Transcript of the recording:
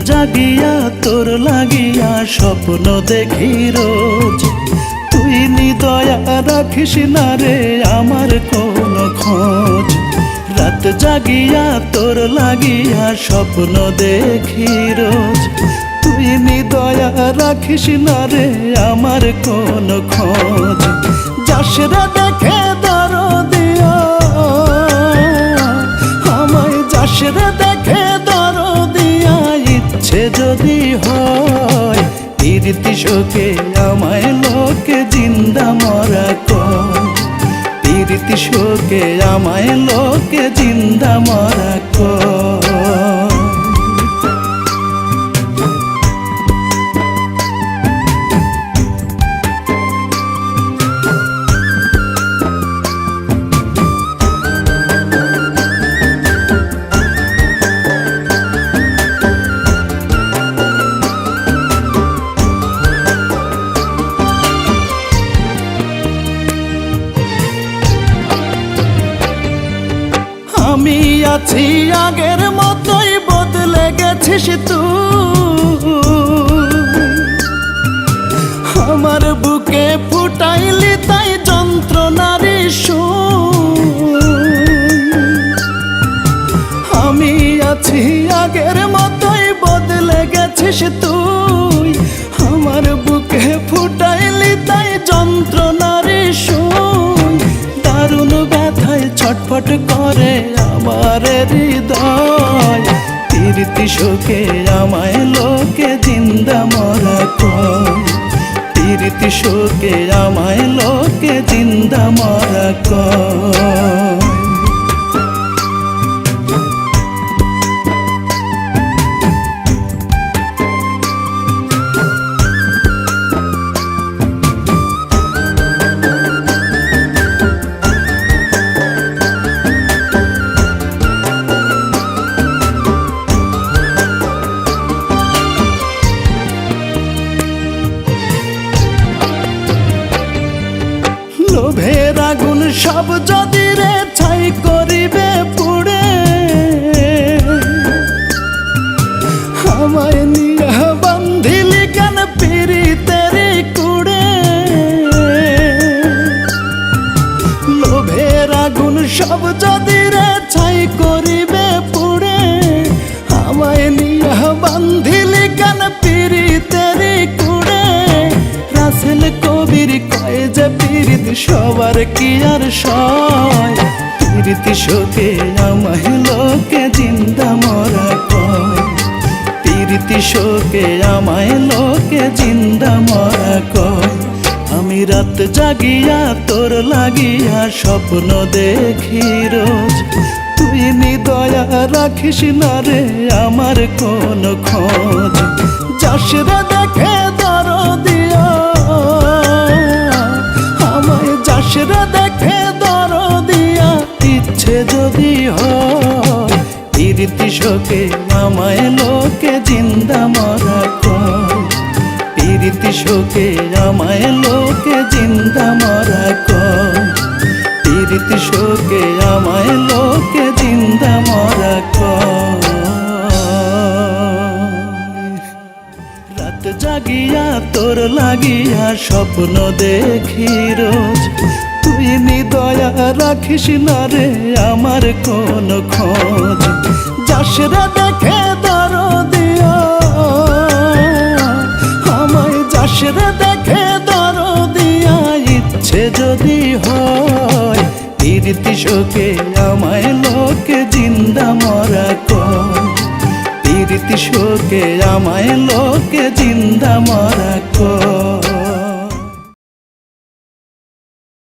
জাগিয়া তোর লাগিয়া স্বপ্ন দেখি রোজ, তুই নিদয়া রাখিস না রে আমার কোনো খোঁজ। রাত জাগিয়া তোর লাগিয়া স্বপ্ন দেখি রোজ, তুই নিদয়া রাখিস না রে আমার কোনো খোঁজ। যাস রে দেখে দরদিয়া আমায়, যাস রে দেখে দরদিয়া, ইচ্ছে যদি হয় প্রীতি শোকে আমায় লোকে জিন্দা মরা কয়। প্রীতি শোকে আমায় লোকে জিন্দা মরা কয়। আমি আছি আগের মতোই, বদলে গেছিস তুই। আমার বুকে ফুটাইলি তাই যন্ত্রণারি সুর। আমি আছি আগের মতোই, বদলে গেছিস তুই। আমার বুকে ফুটাইলি তাই যন্ত্রণারি সুর। দারুণ ব্যথায় ছটফট করে আমার হৃদয়। প্রীতি শোকে আমায় লোকে জিন্দা মরা কয়। প্রীতি শোকে আমায় লোকে জিন্দা মরা কয়। লোভের আগুন সব যদি রে ছাই করিবে পুড়ে, আমায় নিয়ে বান্ধিলি কেন পীড়িতের কুড়ে। লোভের আগুন সব যদি রে ছাই করিবে পুড়ে, আমায় নিয়ে বান্ধিলি কেন পীড়িতের কুড়ে। রাসেল কবির কয় যে পীড়িত সবার কি আর সয়। প্রীতি শোকে আমায় লোকে জিন্দা মরা কয়। প্রীতি শোকে আমায় লোকে জিন্দা মরা কয়। আমি রাত জাগিয়া তোর লাগিয়া স্বপ্ন দেখি রোজ, তুই নিদয়া রাখিস না রে আমার কোনো খোঁজ। যাস রে দেখে দরদিয়া আমায়, যাস রে দেখে দরদিয়া, ইচ্ছে যদি হয় প্রীতি শোকে আমায় লোকে জিন্দা মরা কয়। প্রীতি শোকে আমায় লোকে জিন্দা মরা কয়। প্রীতি শোকে আমায় লোকে জিন্দা মরা কয়। রাত জাগিয়া তোর লাগিয়া স্বপ্ন দেখি রোজ, তুই নিদয়া রাখিস না রে আমার কোনো খোঁজ। যাস রে দেখে দরদিয়া আমায়, যাস রে দেখে দরদিয়া, ইচ্ছে যদি হয় প্রীতি শোকে আমায় লোকে জিন্দা মরা কয়। প্রীতি শোকে আমায় লোকে জিন্দা মরা কয়।